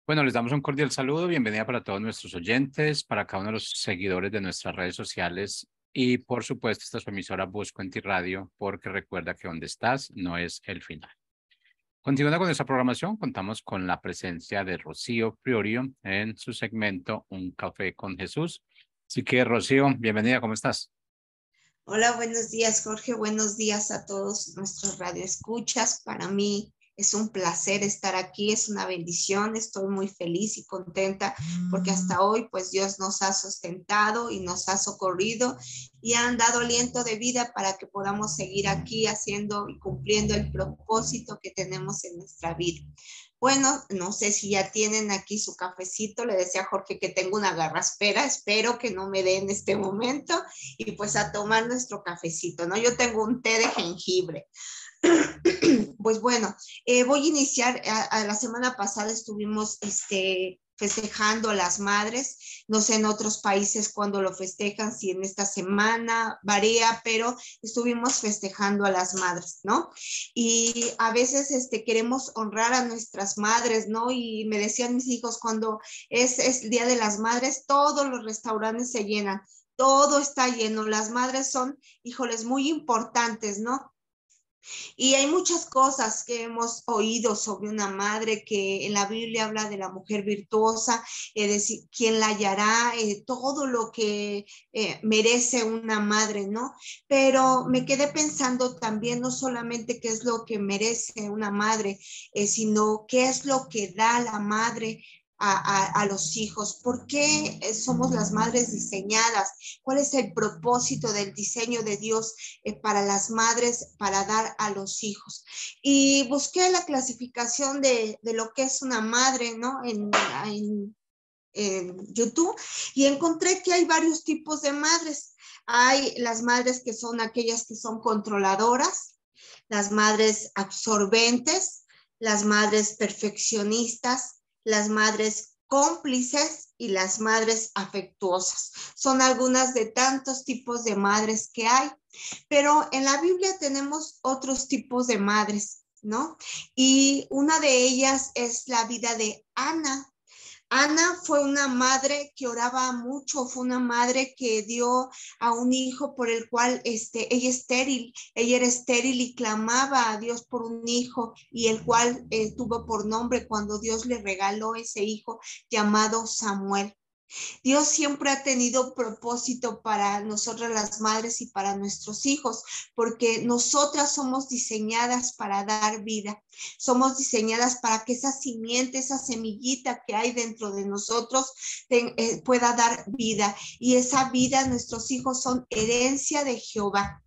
Bueno, les damos un cordial saludo, bienvenida para todos nuestros oyentes, para cada uno de los seguidores de nuestras redes sociales y por supuesto esta es su emisora Busco en Ti Radio, porque recuerda que donde estás no es el final. Continuando con nuestra programación, contamos con la presencia de Rocío Priorio en su segmento Un Café con Jesús. Así que Rocío, bienvenida, ¿cómo estás? Hola, buenos días, Jorge. Buenos días a todos nuestros radioescuchas. Para mí es un placer estar aquí, es una bendición. Estoy muy feliz y contenta porque hasta hoy, pues Dios nos ha sustentado y nos ha socorrido y han dado aliento de vida para que podamos seguir aquí haciendo y cumpliendo el propósito que tenemos en nuestra vida. Bueno, no sé si ya tienen aquí su cafecito. Le decía a Jorge que tengo una garraspera. Espero que no me dé en este momento. Y pues a tomar nuestro cafecito, ¿no? Yo tengo un té de jengibre. Pues bueno, voy a iniciar. A la semana pasada estuvimos festejando a las madres. No sé en otros países cuando lo festejan, si en esta semana varía, pero estuvimos festejando a las madres, ¿no? Y a veces queremos honrar a nuestras madres, ¿no? Y me decían mis hijos, cuando es el Día de las Madres, todos los restaurantes se llenan, todo está lleno. Las madres son, híjoles, muy importantes, ¿no? Y hay muchas cosas que hemos oído sobre una madre, que en la Biblia habla de la mujer virtuosa, decir, quién la hallará, todo lo que merece una madre, ¿no? Pero me quedé pensando también no solamente qué es lo que merece una madre, sino qué es lo que da la madre a los hijos. ¿Por qué somos las madres diseñadas? ¿Cuál es el propósito del diseño de Dios para las madres, para dar a los hijos? Y busqué la clasificación de lo que es una madre, ¿no? En YouTube, y encontré que hay varios tipos de madres. Hay las madres que son aquellas que son controladoras, las madres absorbentes, las madres perfeccionistas, las madres cómplices y las madres afectuosas. Son algunas de tantos tipos de madres que hay, pero en la Biblia tenemos otros tipos de madres, ¿no? Y una de ellas es la vida de Ana. Ana fue una madre que oraba mucho, fue una madre que dio a un hijo por el cual ella era estéril y clamaba a Dios por un hijo, y el cual tuvo por nombre cuando Dios le regaló ese hijo llamado Samuel. Dios siempre ha tenido propósito para nosotras las madres y para nuestros hijos, porque nosotras somos diseñadas para dar vida. Somos diseñadas para que esa simiente, esa semillita que hay dentro de nosotros pueda dar vida. Y esa vida, nuestros hijos son herencia de Jehová.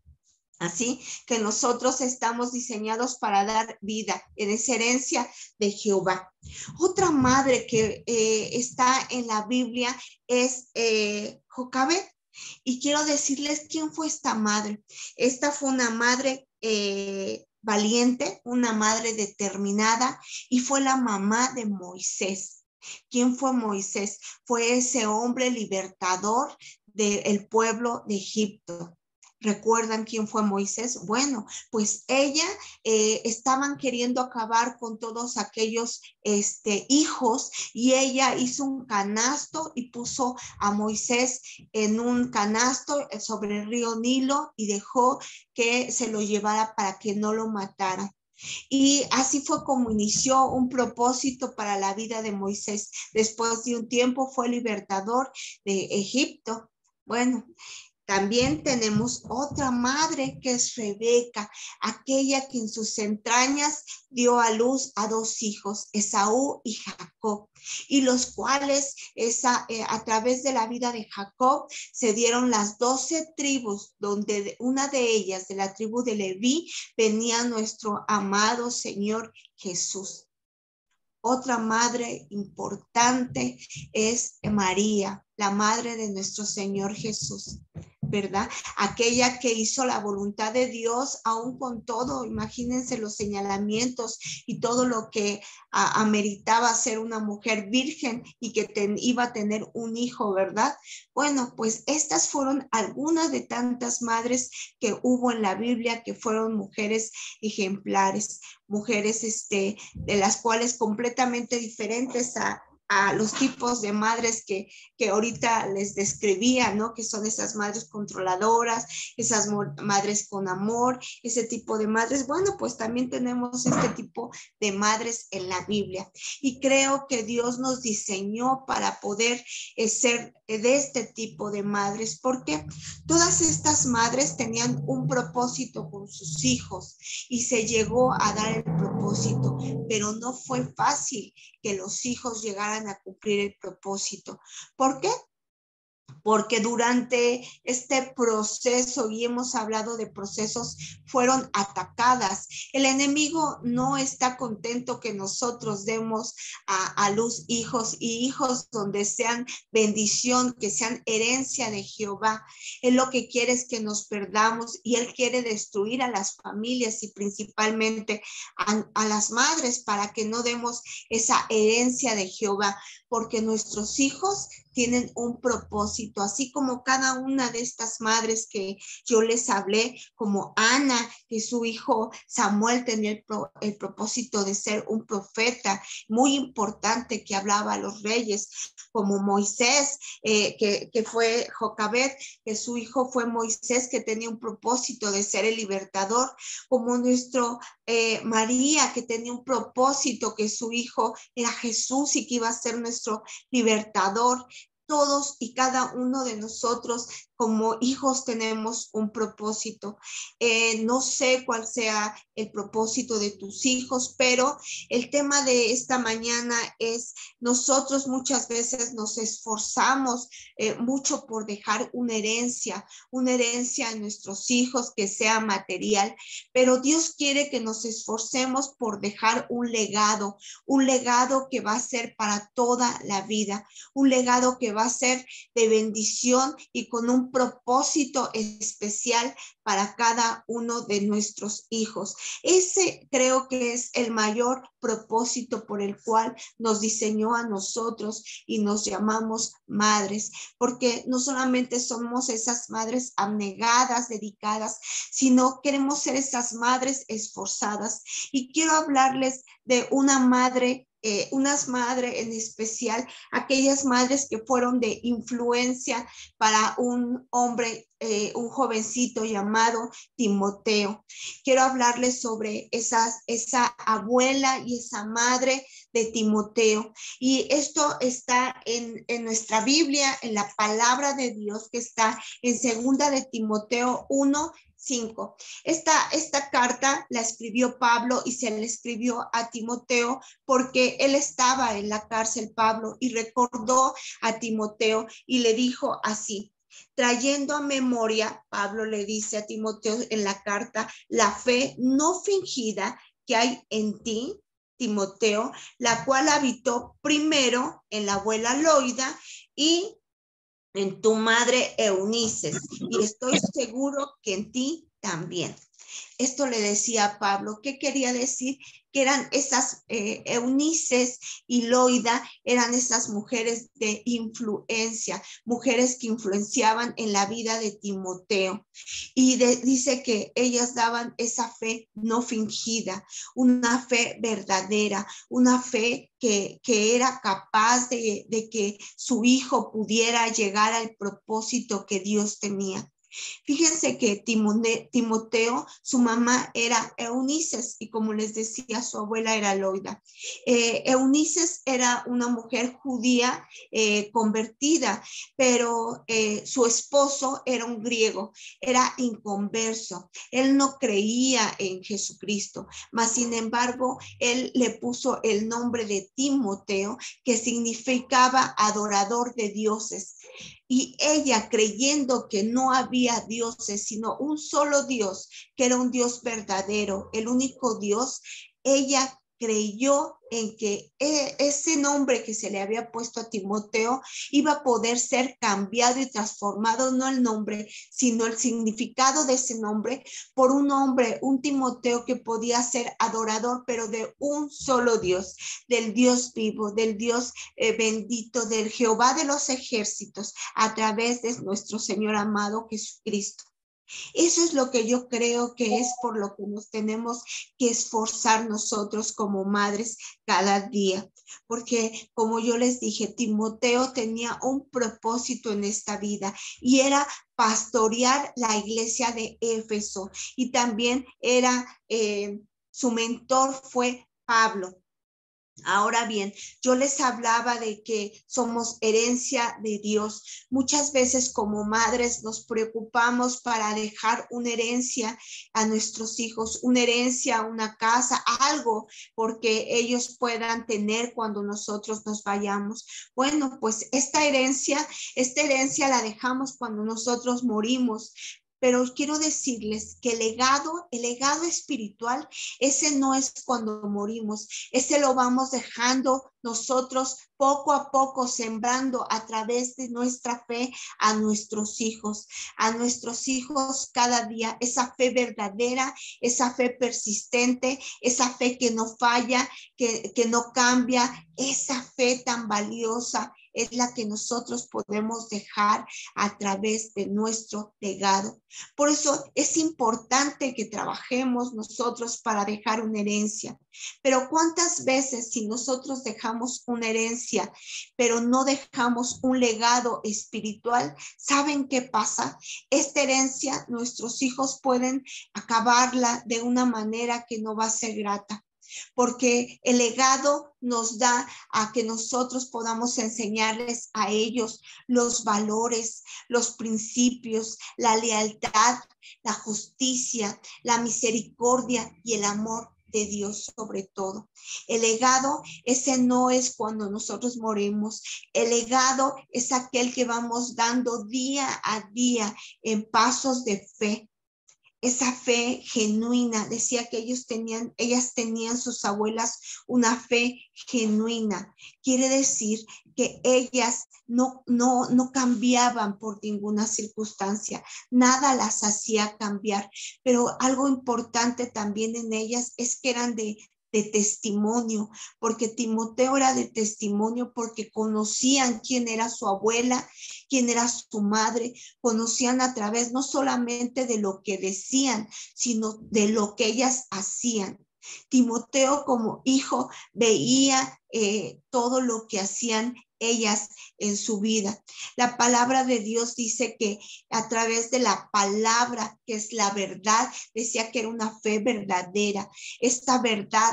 Así que nosotros estamos diseñados para dar vida en esa herencia de Jehová. Otra madre que está en la Biblia es Jocabed. Y quiero decirles quién fue esta madre. Esta fue una madre valiente, una madre determinada, y fue la mamá de Moisés. ¿Quién fue Moisés? Fue ese hombre libertador del pueblo de Egipto. ¿Recuerdan quién fue Moisés? Bueno, pues ella estaban queriendo acabar con todos aquellos hijos, y ella hizo un canasto y puso a Moisés en un canasto sobre el río Nilo y dejó que se lo llevara para que no lo matara. Y así fue como inició un propósito para la vida de Moisés. Después de un tiempo fue libertador de Egipto. Bueno, también tenemos otra madre que es Rebeca, aquella que en sus entrañas dio a luz a dos hijos, Esaú y Jacob, y los cuales a través de la vida de Jacob se dieron las 12 tribus, donde una de ellas, de la tribu de Leví, venía nuestro amado Señor Jesús. Otra madre importante es María, la madre de nuestro Señor Jesús. ¿verdad? Aquella que hizo la voluntad de Dios, aún con todo, imagínense los señalamientos y todo lo que ameritaba ser una mujer virgen y que iba a tener un hijo, ¿verdad? Bueno, pues estas fueron algunas de tantas madres que hubo en la Biblia, que fueron mujeres ejemplares, mujeres de las cuales completamente diferentes a los tipos de madres que ahorita les describía, ¿no? Que son esas madres controladoras, esas madres con amor, ese tipo de madres. Bueno, pues también tenemos este tipo de madres en la Biblia. Y creo que Dios nos diseñó para poder ser de este tipo de madres, porque todas estas madres tenían un propósito con sus hijos y se llegó a dar el propósito, pero no fue fácil que los hijos llegaran a cumplir el propósito. ¿Por qué? Porque durante este proceso, y hemos hablado de procesos, fueron atacadas. El enemigo no está contento que nosotros demos a luz hijos, y hijos donde sean bendición, que sean herencia de Jehová. Él lo que quiere es que nos perdamos, y él quiere destruir a las familias y principalmente a las madres, para que no demos esa herencia de Jehová, porque nuestros hijos tienen un propósito, así como cada una de estas madres que yo les hablé, como Ana, que su hijo Samuel tenía el propósito de ser un profeta muy importante que hablaba a los reyes, como Moisés, que fue Jocabed, que su hijo fue Moisés, que tenía un propósito de ser el libertador, como nuestro María, que tenía un propósito, que su hijo era Jesús y que iba a ser nuestro libertador. Todos y cada uno de nosotros como hijos tenemos un propósito. No sé cuál sea el propósito de tus hijos, pero el tema de esta mañana es: nosotros muchas veces nos esforzamos mucho por dejar una herencia a nuestros hijos que sea material, pero Dios quiere que nos esforcemos por dejar un legado que va a ser para toda la vida, un legado que va a ser de bendición y con un propósito especial para cada uno de nuestros hijos. Ese creo que es el mayor propósito por el cual nos diseñó a nosotros y nos llamamos madres, porque no solamente somos esas madres abnegadas, dedicadas, sino queremos ser esas madres esforzadas. Y quiero hablarles de una madre, unas madres en especial, aquellas madres que fueron de influencia para un hombre, un jovencito llamado Timoteo. Quiero hablarles sobre esa abuela y esa madre de Timoteo. Y esto está en nuestra Biblia, en la palabra de Dios, que está en 2 de Timoteo 1:5. Esta carta la escribió Pablo y se le escribió a Timoteo porque él estaba en la cárcel, Pablo, y recordó a Timoteo y le dijo así: trayendo a memoria, Pablo le dice a Timoteo en la carta, la fe no fingida que hay en ti, Timoteo, la cual habitó primero en la abuela Loida y en tu madre Eunices, y estoy seguro que en ti también. Esto le decía a Pablo. ¿Qué quería decir? Que eran esas Eunices y Loida, eran esas mujeres de influencia, mujeres que influenciaban en la vida de Timoteo. Y dice que ellas daban esa fe no fingida, una fe verdadera, una fe que era capaz de que su hijo pudiera llegar al propósito que Dios tenía. Fíjense que Timoteo, su mamá era Eunices y, como les decía, su abuela era Loida. Eunices era una mujer judía convertida, pero su esposo era un griego, era inconverso. Él no creía en Jesucristo, mas sin embargo, él le puso el nombre de Timoteo, que significaba adorador de dioses. Y ella, creyendo que no había dioses, sino un solo Dios, que era un Dios verdadero, el único Dios, ella creyó en que ese nombre que se le había puesto a Timoteo iba a poder ser cambiado y transformado, no el nombre, sino el significado de ese nombre, por un hombre, un Timoteo que podía ser adorador, pero de un solo Dios, del Dios vivo, del Dios bendito, del Jehová de los ejércitos, a través de nuestro Señor amado Jesucristo. Eso es lo que yo creo que es por lo que nos tenemos que esforzar nosotros como madres cada día. Porque como yo les dije, Timoteo tenía un propósito en esta vida y era pastorear la iglesia de Éfeso. Y también era, su mentor fue Pablo. Ahora bien, yo les hablaba de que somos herencia de Dios. Muchas veces como madres nos preocupamos para dejar una herencia a nuestros hijos, una herencia, una casa, algo, porque ellos puedan tener cuando nosotros nos vayamos. Bueno, pues esta herencia la dejamos cuando nosotros morimos. Pero quiero decirles que el legado espiritual, ese no es cuando morimos, ese lo vamos dejando nosotros poco a poco, sembrando a través de nuestra fe a nuestros hijos cada día, esa fe verdadera, esa fe persistente, esa fe que no falla, que no cambia, esa fe tan valiosa es la que nosotros podemos dejar a través de nuestro legado. Por eso es importante que trabajemos nosotros para dejar una herencia. Pero ¿cuántas veces si nosotros dejamos una herencia, pero no dejamos un legado espiritual? ¿Saben qué pasa? Esta herencia, nuestros hijos pueden acabarla de una manera que no va a ser grata. Porque el legado nos da a que nosotros podamos enseñarles a ellos los valores, los principios, la lealtad, la justicia, la misericordia y el amor de Dios sobre todo. El legado, ese no es cuando nosotros morimos. El legado es aquel que vamos dando día a día en pasos de fe. Esa fe genuina, decía que ellas tenían sus abuelas una fe genuina. Quiere decir que ellas no cambiaban por ninguna circunstancia, nada las hacía cambiar, pero algo importante también en ellas es que eran de testimonio, porque Timoteo era de testimonio, porque conocían quién era su abuela, quién era su madre, conocían a través no solamente de lo que decían, sino de lo que ellas hacían. Timoteo como hijo veía todo lo que hacían ellas en su vida. La palabra de Dios dice que a través de la palabra, que es la verdad, decía que era una fe verdadera. Esta verdad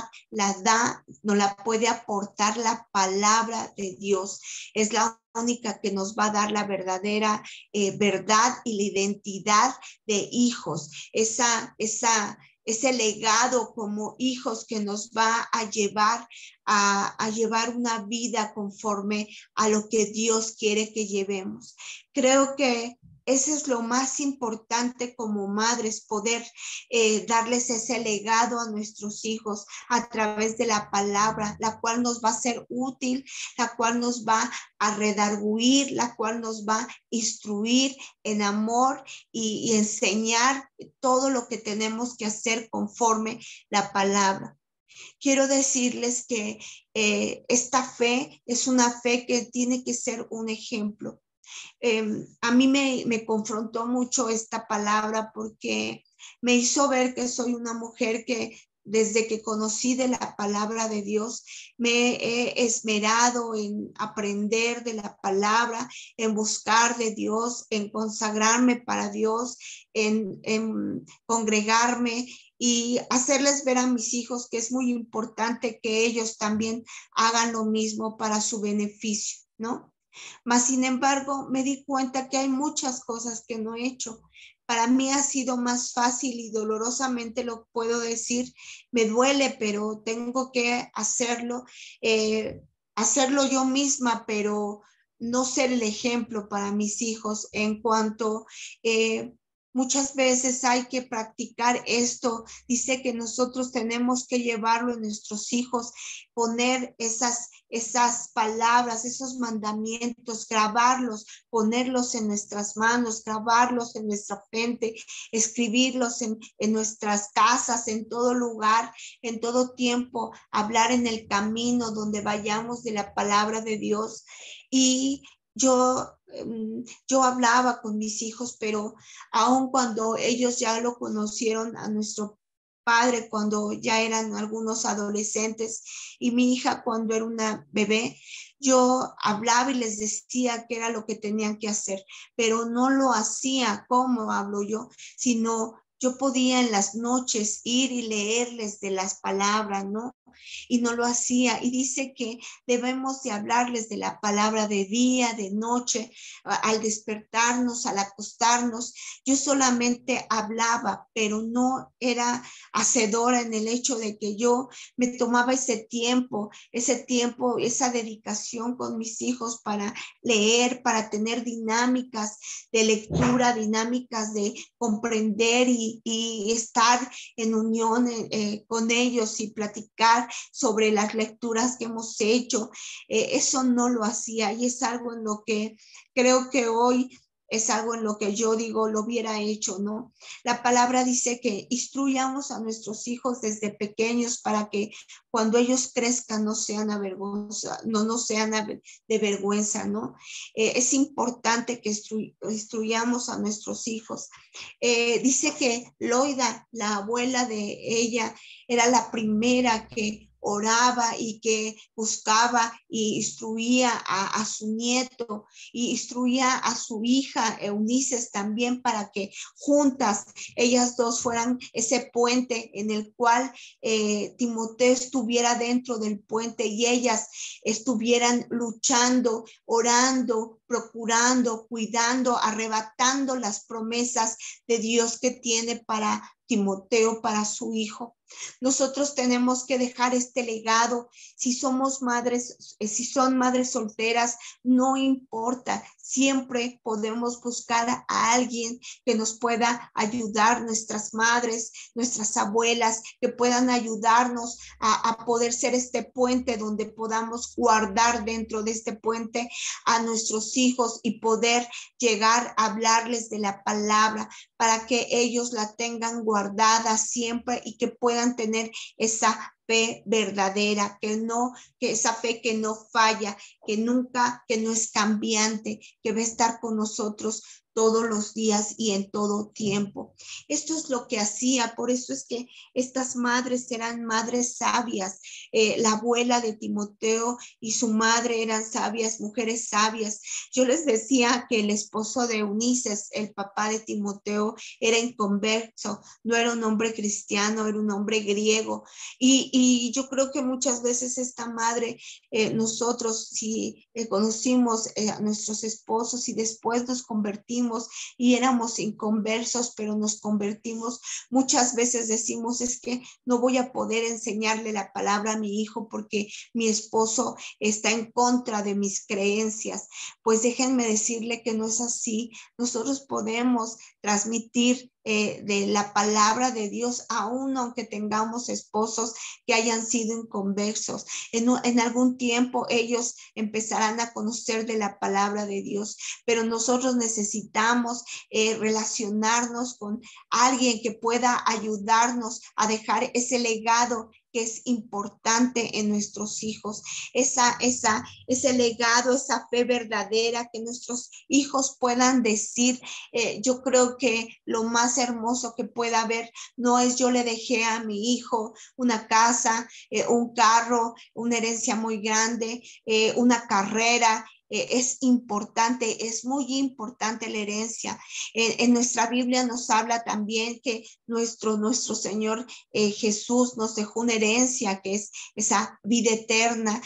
nos la puede aportar la palabra de Dios. Es la única que nos va a dar la verdadera verdad y la identidad de hijos. Ese legado como hijos que nos va a llevar a llevar una vida conforme a lo que Dios quiere que llevemos. Creo que eso es lo más importante como madres, poder darles ese legado a nuestros hijos a través de la palabra, la cual nos va a ser útil, la cual nos va a redarguir, la cual nos va a instruir en amor y enseñar todo lo que tenemos que hacer conforme la palabra. Quiero decirles que esta fe es una fe que tiene que ser un ejemplo. A mí me confrontó mucho esta palabra porque me hizo ver que soy una mujer que desde que conocí de la palabra de Dios, me he esmerado en aprender de la palabra, en buscar de Dios, en consagrarme para Dios, en congregarme y hacerles ver a mis hijos que es muy importante que ellos también hagan lo mismo para su beneficio, ¿no? Mas, sin embargo, me di cuenta que hay muchas cosas que no he hecho. Para mí ha sido más fácil y dolorosamente lo puedo decir, me duele, pero tengo que hacerlo, hacerlo yo misma, pero no ser el ejemplo para mis hijos en cuanto Muchas veces hay que practicar esto. Dice que nosotros tenemos que llevarlo en nuestros hijos, poner esas palabras, esos mandamientos, grabarlos, ponerlos en nuestras manos, grabarlos en nuestra frente, escribirlos en nuestras casas, en todo lugar, en todo tiempo, hablar en el camino donde vayamos de la palabra de Dios. Y yo hablaba con mis hijos, pero aun cuando ellos ya lo conocieron a nuestro padre, cuando ya eran algunos adolescentes, y mi hija cuando era una bebé, yo hablaba y les decía qué era lo que tenían que hacer, pero no lo hacía como hablo yo, sino yo podía en las noches ir y leerles de las palabras, ¿no? Y no lo hacía. Y dice que debemos de hablarles de la palabra de día, de noche, al despertarnos, al acostarnos. Yo solamente hablaba, pero no era hacedora en el hecho de que yo me tomaba ese tiempo, esa dedicación con mis hijos para leer, para tener dinámicas de lectura, dinámicas de comprender y estar en unión con ellos y platicar sobre las lecturas que hemos hecho. Eso no lo hacía y es algo en lo que creo que hoy es algo en lo que yo digo lo hubiera hecho, ¿no? La palabra dice que instruyamos a nuestros hijos desde pequeños para que cuando ellos crezcan no sean no sean de vergüenza, ¿no? Es importante que instruyamos a nuestros hijos. Dice que Loida, la abuela de ella, era la primera que oraba y que buscaba y instruía a su nieto y instruía a su hija Eunices también para que juntas ellas dos fueran ese puente en el cual Timoteo estuviera dentro del puente y ellas estuvieran luchando, orando, procurando, cuidando, arrebatando las promesas de Dios que tiene para Timoteo, para su hijo. Nosotros tenemos que dejar este legado. Si somos madres, si son madres solteras, no importa. Siempre podemos buscar a alguien que nos pueda ayudar, nuestras madres, nuestras abuelas, que puedan ayudarnos a poder ser este puente donde podamos guardar dentro de este puente a nuestros hijos y poder llegar a hablarles de la palabra para que ellos la tengan guardada siempre y que puedan tener esa fe verdadera, que esa fe que no falla, que nunca, que no es cambiante, que va a estar con nosotros todos los días y en todo tiempo. Esto es lo que hacía, por eso es que estas madres eran madres sabias. La abuela de Timoteo y su madre eran sabias, mujeres sabias. Yo les decía que el esposo de Eunices, el papá de Timoteo, era inconverso, no era un hombre cristiano, era un hombre griego. Y yo creo que muchas veces esta madre, nosotros si conocimos a nuestros esposos y después nos convertimos y éramos inconversos, pero nos convertimos, muchas veces decimos, es que no voy a poder enseñarle la palabra a mi hijo porque mi esposo está en contra de mis creencias. Pues déjenme decirle que no es así. Nosotros podemos transmitir de la palabra de Dios, aún aunque tengamos esposos que hayan sido inconversos. En algún tiempo ellos empezarán a conocer de la palabra de Dios, pero nosotros necesitamos relacionarnos con alguien que pueda ayudarnos a dejar ese legado que es importante en nuestros hijos, ese legado, esa fe verdadera que nuestros hijos puedan decir. Yo creo que lo más hermoso que pueda haber no es yo le dejé a mi hijo una casa, un carro, una herencia muy grande, una carrera. Es importante, es muy importante la herencia. En nuestra Biblia nos habla también que nuestro Señor Jesús nos dejó una herencia que es esa vida eterna.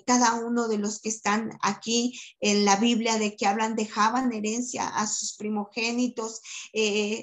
Cada uno de los que están aquí en la Biblia de que hablan dejaban herencia a sus primogénitos.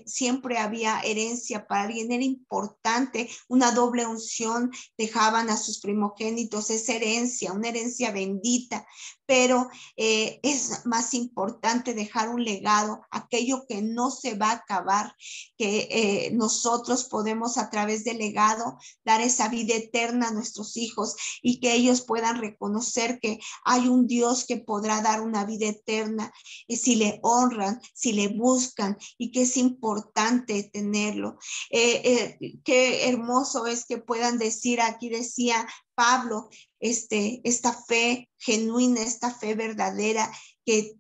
Siempre había herencia para alguien, era importante, una doble unción, dejaban a sus primogénitos esa herencia, una herencia bendita, pero es más importante dejar un legado, aquello que no se va a acabar, que nosotros podemos a través del legado dar esa vida eterna a nuestros hijos y que ellos puedan reconocer que hay un Dios que podrá dar una vida eterna si le honran, si le buscan, y que es importante tenerlo. Qué hermoso es que puedan decir, aquí decía Pablo, esta fe genuina, esta fe verdadera que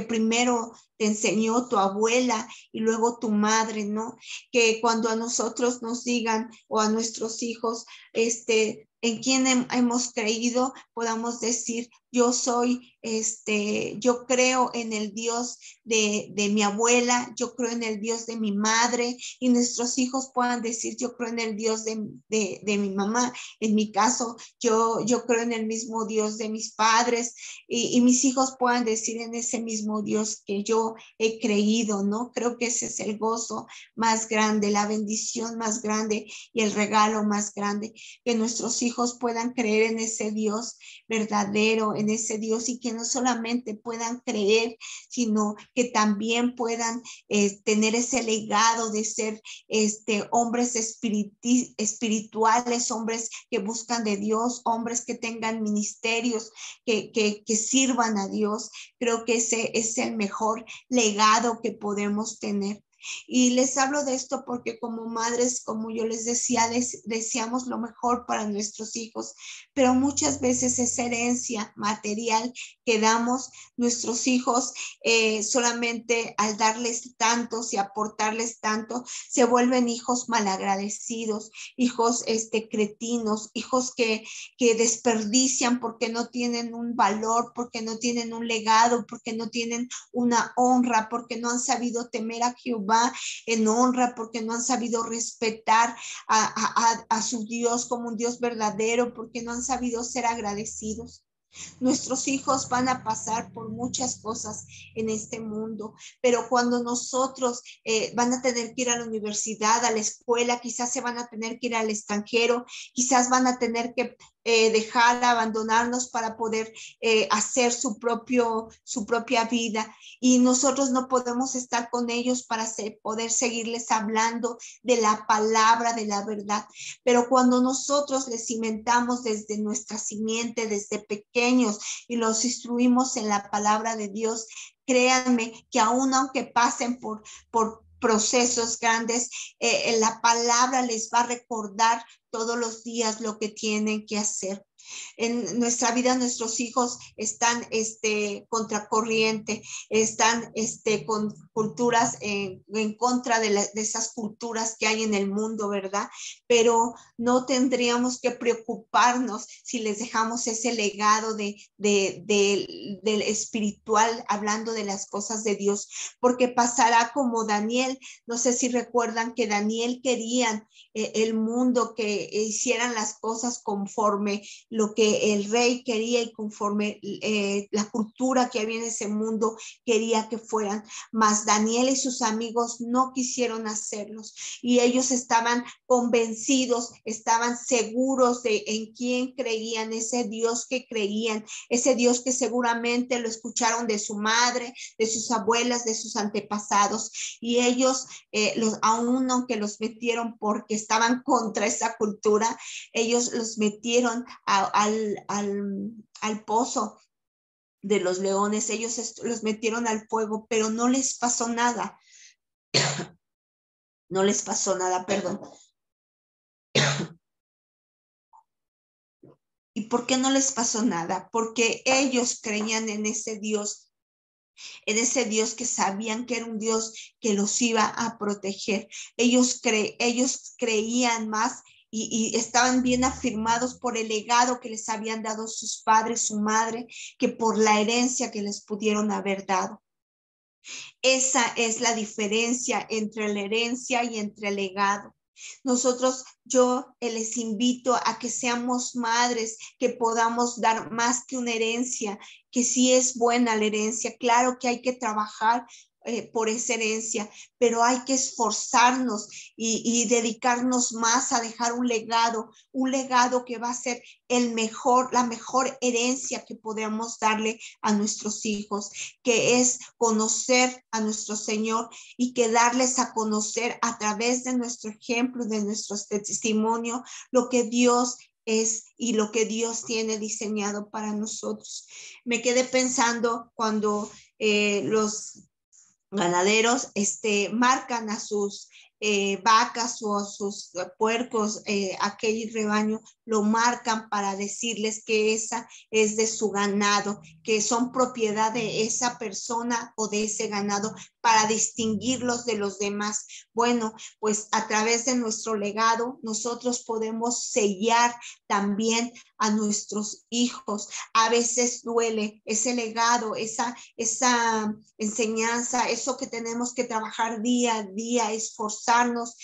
primero te enseñó tu abuela y luego tu madre, ¿no? Que cuando a nosotros nos digan o a nuestros hijos, en quién hemos creído, podamos decir, yo soy, yo creo en el Dios de mi abuela, yo creo en el Dios de mi madre, y nuestros hijos puedan decir, yo creo en el Dios de mi mamá. En mi caso, yo creo en el mismo Dios de mis padres, y mis hijos puedan decir en ese mismo Dios que yo he creído, ¿no? Creo que ese es el gozo más grande, la bendición más grande y el regalo más grande, que nuestros hijos puedan creer en ese Dios verdadero, en ese Dios, y que no solamente puedan creer, sino que también puedan tener ese legado de ser hombres espirituales, hombres que buscan de Dios, hombres que tengan ministerios, que sirvan a Dios. Creo que ese es el mejor legado que podemos tener. Y les hablo de esto porque como madres, como yo les decía, deseamos lo mejor para nuestros hijos, pero muchas veces esa herencia material que damos, nuestros hijos solamente al darles tantos y aportarles tanto, se vuelven hijos malagradecidos, hijos cretinos, hijos que desperdician porque no tienen un valor, porque no tienen un legado, porque no tienen una honra, porque no han sabido temer a Jehová en honra, porque no han sabido respetar a su Dios como un Dios verdadero, porque no han sabido ser agradecidos. Nuestros hijos van a pasar por muchas cosas en este mundo, pero cuando nosotros van a tener que ir a la universidad, a la escuela, quizás se van a tener que ir al extranjero, quizás van a tener que dejar, abandonarnos para poder hacer su propia vida, y nosotros no podemos estar con ellos para poder seguirles hablando de la palabra, de la verdad. Pero cuando nosotros les cimentamos desde nuestra simiente, desde pequeños, y los instruimos en la palabra de Dios, créanme que aún aunque pasen por procesos grandes, la palabra les va a recordar todos los días lo que tienen que hacer. En nuestra vida nuestros hijos están contracorriente, están con culturas en contra de esas culturas que hay en el mundo, ¿verdad? Pero no tendríamos que preocuparnos si les dejamos ese legado del espiritual, hablando de las cosas de Dios, porque pasará como Daniel. No sé si recuerdan que Daniel querían el mundo, que hicieran las cosas conforme lo que el rey quería y conforme la cultura que había en ese mundo quería que fueran, mas Daniel y sus amigos no quisieron hacerlos, y ellos estaban convencidos, estaban seguros de en quién creían, ese Dios que creían, ese Dios que seguramente lo escucharon de su madre, de sus abuelas, de sus antepasados, y ellos aún aunque los metieron porque estaban contra esa cultura, ellos los metieron al pozo de los leones, ellos los metieron al fuego, pero no les pasó nada. No les pasó nada, perdón. ¿Y por qué no les pasó nada? Porque ellos creían en ese Dios que sabían que era un Dios que los iba a proteger. Ellos creían más y estaban bien afirmados por el legado que les habían dado sus padres, su madre, que por la herencia que les pudieron haber dado. Esa es la diferencia entre la herencia y entre el legado. Nosotros, yo les invito a que seamos madres, que podamos dar más que una herencia, que sí es buena la herencia. Claro que hay que trabajar por esa herencia, pero hay que esforzarnos y dedicarnos más a dejar un legado que va a ser la mejor herencia que podemos darle a nuestros hijos, que es conocer a nuestro Señor y que darles a conocer a través de nuestro ejemplo, de nuestro testimonio, lo que Dios es y lo que Dios tiene diseñado para nosotros. Me quedé pensando cuando los ganaderos marcan a sus vacas o a sus puercos, aquel rebaño, lo marcan para decirles que esa es de su ganado, que son propiedad de esa persona o de ese ganado, para distinguirlos de los demás. Bueno, pues a través de nuestro legado, nosotros podemos sellar también a nuestros hijos. A veces duele ese legado, esa enseñanza, eso que tenemos que trabajar día a día, esforzarnos,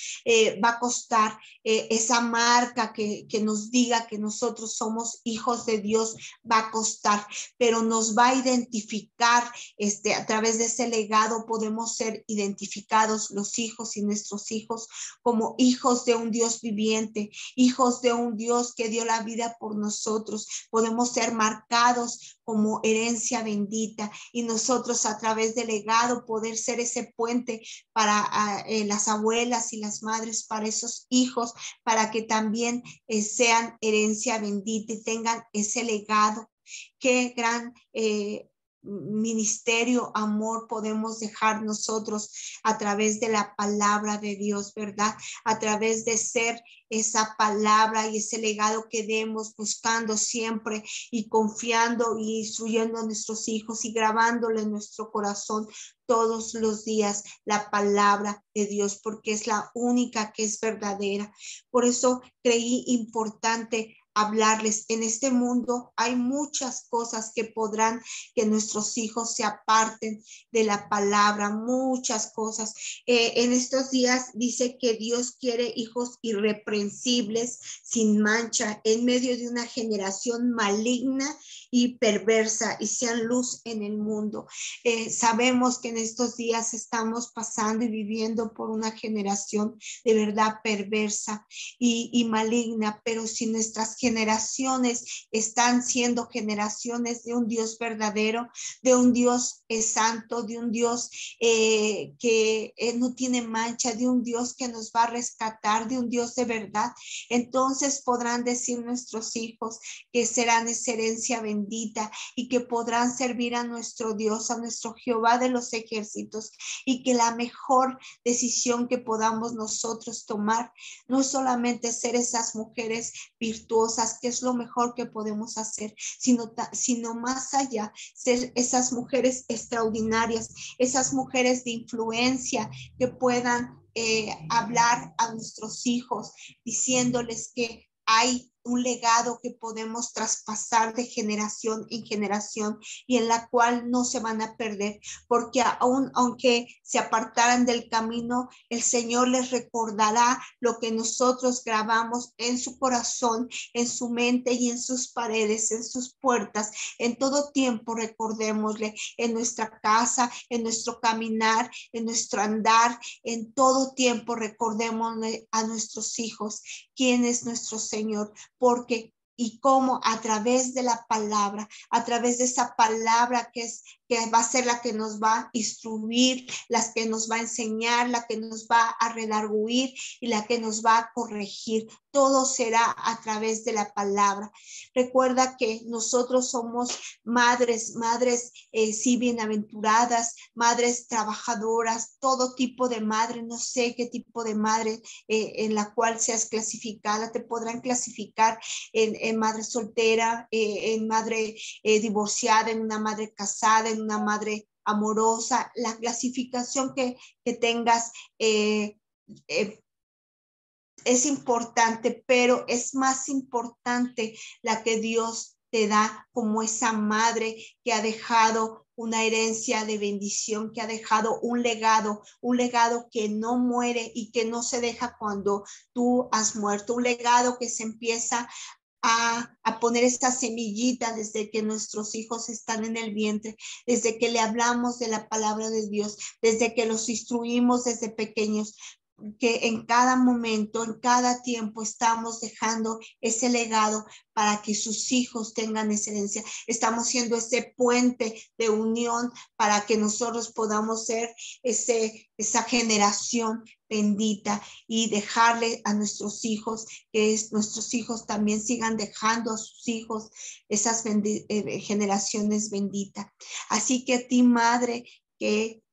va a costar esa marca que nos diga que nosotros somos hijos de Dios, va a costar, pero nos va a identificar, a través de ese legado podemos ser identificados los hijos y nuestros hijos como hijos de un Dios viviente, hijos de un Dios que dio la vida por nosotros. Podemos ser marcados como herencia bendita y nosotros a través del legado poder ser ese puente para las abuelas y las madres, para esos hijos, para que también sean herencia bendita y tengan ese legado. Qué gran ministerio, amor podemos dejar nosotros a través de la palabra de Dios, ¿verdad? A través de ser esa palabra y ese legado que demos, buscando siempre y confiando y instruyendo a nuestros hijos y grabándole en nuestro corazón todos los días la palabra de Dios, porque es la única que es verdadera. Por eso creí importante hablarles. En este mundo hay muchas cosas que podrán que nuestros hijos se aparten de la palabra, muchas cosas. En estos días dice que Dios quiere hijos irreprensibles, sin mancha, en medio de una generación maligna y perversa, y sean luz en el mundo. Sabemos que en estos días estamos pasando y viviendo por una generación de verdad perversa y maligna, pero si nuestras generaciones están siendo generaciones de un Dios verdadero, de un Dios santo, de un Dios que no tiene mancha, de un Dios que nos va a rescatar, de un Dios de verdad, entonces podrán decir nuestros hijos que serán esa herencia bendita y que podrán servir a nuestro Dios, a nuestro Jehová de los ejércitos, y que la mejor decisión que podamos nosotros tomar no es solamente ser esas mujeres virtuosas, que es lo mejor que podemos hacer, sino más allá, ser esas mujeres extraordinarias, esas mujeres de influencia que puedan hablar a nuestros hijos, diciéndoles que hay un legado que podemos traspasar de generación en generación y en la cual no se van a perder, porque aunque se apartaran del camino, el Señor les recordará lo que nosotros grabamos en su corazón, en su mente y en sus paredes, en sus puertas. En todo tiempo recordémosle, en nuestra casa, en nuestro caminar, en nuestro andar, en todo tiempo recordémosle a nuestros hijos quién es nuestro Señor, porque y cómo a través de la palabra, a través de esa palabra que va a ser la que nos va a instruir, la que nos va a enseñar, la que nos va a redarguir y la que nos va a corregir. Todo será a través de la palabra. Recuerda que nosotros somos madres sí bienaventuradas, madres trabajadoras, todo tipo de madre, no sé qué tipo de madre en la cual seas clasificada, te podrán clasificar en madre soltera, en madre divorciada, en una madre casada, en una madre amorosa, la clasificación que tengas es importante, pero es más importante la que Dios te da como esa madre que ha dejado una herencia de bendición, que ha dejado un legado que no muere y que no se deja cuando tú has muerto, un legado que se empieza a poner esta semillita desde que nuestros hijos están en el vientre, desde que le hablamos de la palabra de Dios, desde que los instruimos desde pequeños, que en cada momento, en cada tiempo estamos dejando ese legado para que sus hijos tengan esa herencia. Estamos siendo ese puente de unión para que nosotros podamos ser esa generación bendita y dejarle a nuestros hijos, que nuestros hijos también sigan dejando a sus hijos esas generaciones benditas. Así que a ti, madre,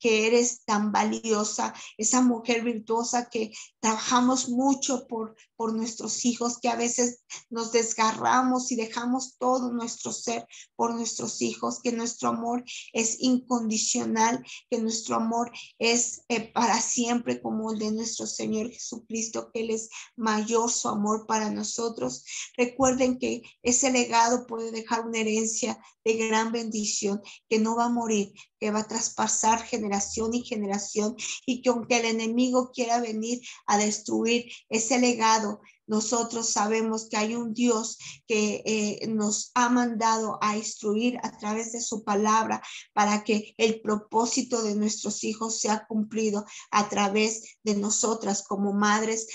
que eres tan valiosa, esa mujer virtuosa que trabajamos mucho por nuestros hijos, que a veces nos desgarramos y dejamos todo nuestro ser por nuestros hijos, que nuestro amor es incondicional, que nuestro amor es para siempre como el de nuestro Señor Jesucristo, que Él es mayor su amor para nosotros. Recuerden que ese legado puede dejar una herencia de gran bendición, que no va a morir, que va a traspasar generación y generación, y que aunque el enemigo quiera venir a destruir ese legado, nosotros sabemos que hay un Dios que nos ha mandado a instruir a través de su palabra para que el propósito de nuestros hijos sea cumplido a través de nosotras como madres,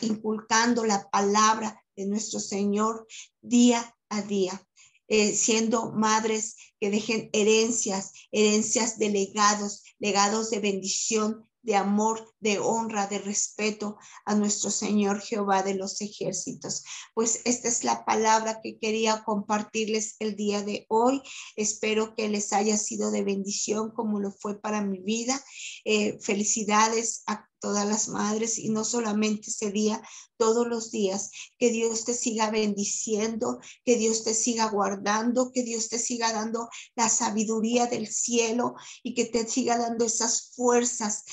inculcando la palabra de nuestro Señor día a día. Siendo madres que dejen herencias de legados de bendición, de amor, de honra, de respeto a nuestro Señor Jehová de los ejércitos. Pues esta es la palabra que quería compartirles el día de hoy. Espero que les haya sido de bendición como lo fue para mi vida. Felicidades a todas las madres, y no solamente ese día, todos los días. Que Dios te siga bendiciendo, que Dios te siga guardando, que Dios te siga dando la sabiduría del cielo y que te siga dando esas fuerzas,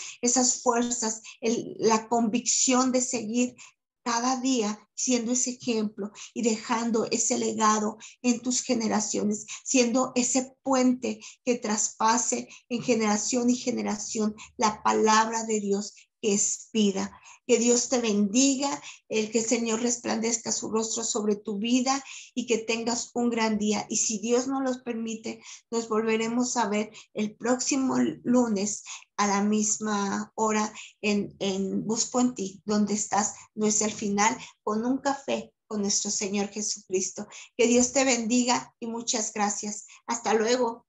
la convicción de seguir cada día siendo ese ejemplo y dejando ese legado en tus generaciones, siendo ese puente que traspase en generación y generación la palabra de Dios, que es vida. Que Dios te bendiga, que el Señor resplandezca su rostro sobre tu vida y que tengas un gran día. Y si Dios nos los permite, nos volveremos a ver el próximo lunes a la misma hora en Busco en Ti, donde estás. No es el final, con un café con nuestro Señor Jesucristo. Que Dios te bendiga y muchas gracias. Hasta luego.